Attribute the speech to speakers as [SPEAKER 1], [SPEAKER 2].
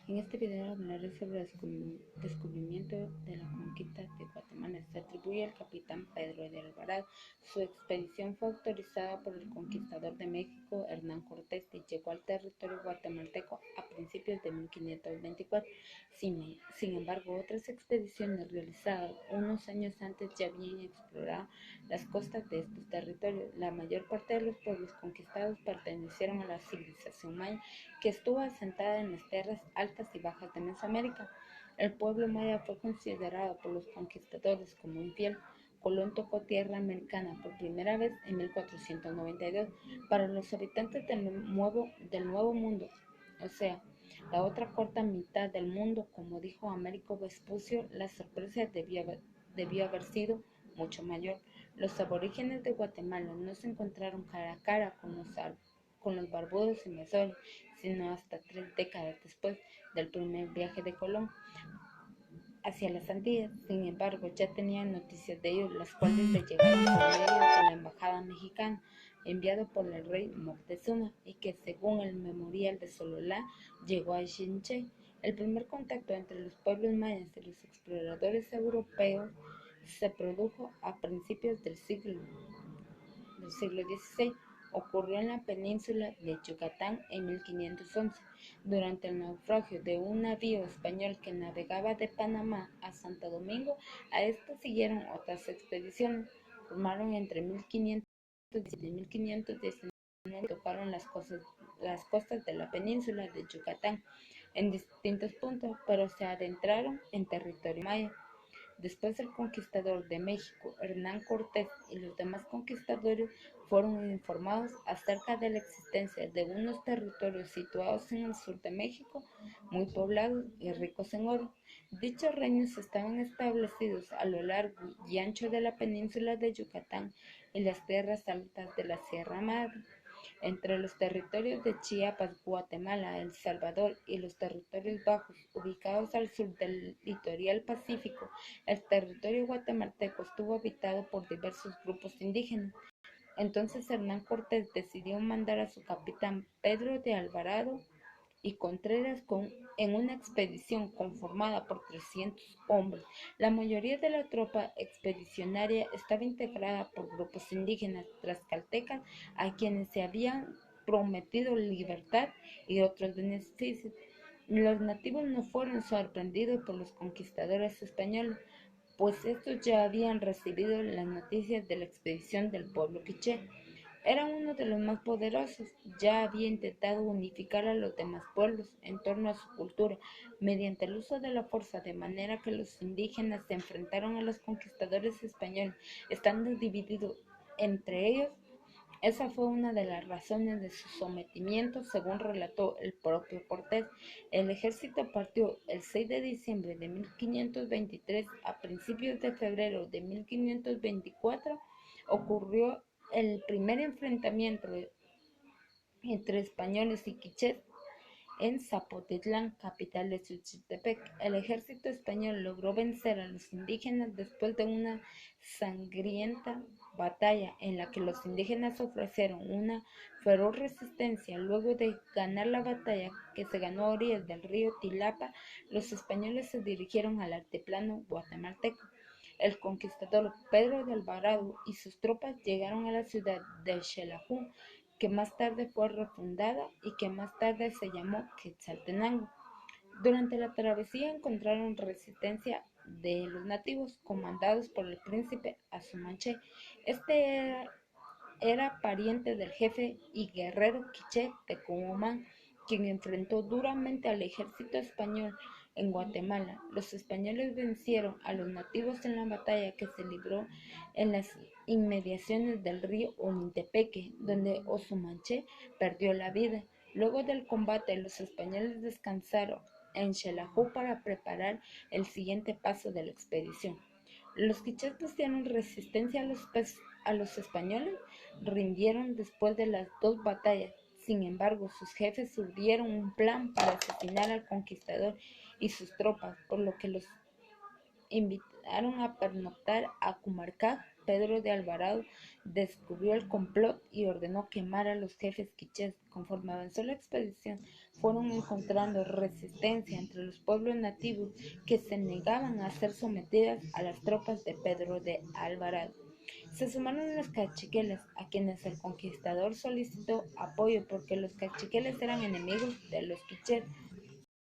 [SPEAKER 1] En este video hablaré sobre el descubrimiento de la conquista de Guatemala. Se atribuye al capitán Pedro de Alvarado. Su expedición fue autorizada por el conquistador de México, Hernán Cortés, y llegó al territorio guatemalteco a principios de 1524. Sin embargo, otras expediciones realizadas unos años antes ya habían explorado las costas de estos territorios. La mayor parte de los pueblos conquistados pertenecieron a la civilización maya, que estuvo asentada en las tierras altas y bajas de Mesoamérica. El pueblo maya fue considerado por los conquistadores como infiel. Colón tocó tierra americana por primera vez en 1492. Para los habitantes del Nuevo Mundo, o sea, la otra cuarta mitad del mundo, como dijo Américo Vespucio, la sorpresa debió haber sido mucho mayor. Los aborígenes de Guatemala no se encontraron cara a cara con los barbudos invasores, sino hasta 3 décadas después del primer viaje de Colón hacia las Antillas. Sin embargo, ya tenían noticias de ellos, las cuales le llegaron por medio de la embajada mexicana, enviado por el rey Moctezuma, y que según el memorial de Sololá llegó a Chinche. El primer contacto entre los pueblos mayas y los exploradores europeos se produjo a principios del siglo XVI. Ocurrió en la península de Yucatán en 1511, durante el naufragio de un navío español que navegaba de Panamá a Santo Domingo. A esto siguieron otras expediciones. Formaron entre 1517 y 1519, tocaron las costas de la península de Yucatán en distintos puntos, pero se adentraron en territorio maya. Después el conquistador de México, Hernán Cortés, y los demás conquistadores fueron informados acerca de la existencia de unos territorios situados en el sur de México, muy poblados y ricos en oro. Dichos reinos estaban establecidos a lo largo y ancho de la península de Yucatán y las tierras altas de la Sierra Madre. Entre los territorios de Chiapas, Guatemala, El Salvador y los territorios bajos, ubicados al sur del litoral pacífico, el territorio guatemalteco estuvo habitado por diversos grupos indígenas. Entonces Hernán Cortés decidió mandar a su capitán Pedro de Alvarado y Contreras en una expedición conformada por 300 hombres. La mayoría de la tropa expedicionaria estaba integrada por grupos indígenas tlaxcaltecas, a quienes se habían prometido libertad y otros beneficios. Los nativos no fueron sorprendidos por los conquistadores españoles, pues estos ya habían recibido las noticias de la expedición del pueblo quiché. Era uno de los más poderosos. Ya había intentado unificar a los demás pueblos en torno a su cultura mediante el uso de la fuerza, de manera que los indígenas se enfrentaron a los conquistadores españoles, estando divididos entre ellos. Esa fue una de las razones de su sometimiento, según relató el propio Cortés. El ejército partió el 6 de diciembre de 1523. A principios de febrero de 1524 ocurrió el primer enfrentamiento entre españoles y quichés en Zapotitlán, capital de Xochitepec. El ejército español logró vencer a los indígenas después de una sangrienta batalla en la que los indígenas ofrecieron una feroz resistencia. Luego de ganar la batalla, que se ganó a orillas del río Tilapa, los españoles se dirigieron al altiplano guatemalteco. El conquistador Pedro de Alvarado y sus tropas llegaron a la ciudad de Xelajú, que más tarde fue refundada y que más tarde se llamó Quetzaltenango. Durante la travesía encontraron resistencia de los nativos, comandados por el príncipe Azumanché. Este era pariente del jefe y guerrero quiché Tecumán, quien enfrentó duramente al ejército español en Guatemala. Los españoles vencieron a los nativos en la batalla que se libró en las inmediaciones del río Onintepeque, donde Osumanché perdió la vida. Luego del combate, los españoles descansaron en Xelajú para preparar el siguiente paso de la expedición. Los quichés pusieron resistencia a los españoles, rindieron después de las 2 batallas. Sin embargo, sus jefes urdieron un plan para asesinar al conquistador y sus tropas, por lo que los invitaron a pernoctar a Cumarcaj, Pedro de Alvarado descubrió el complot y ordenó quemar a los jefes quichés. Conforme avanzó la expedición, fueron encontrando resistencia entre los pueblos nativos que se negaban a ser sometidas a las tropas de Pedro de Alvarado. Se sumaron los caciques, a quienes el conquistador solicitó apoyo porque los caciques eran enemigos de los quichés.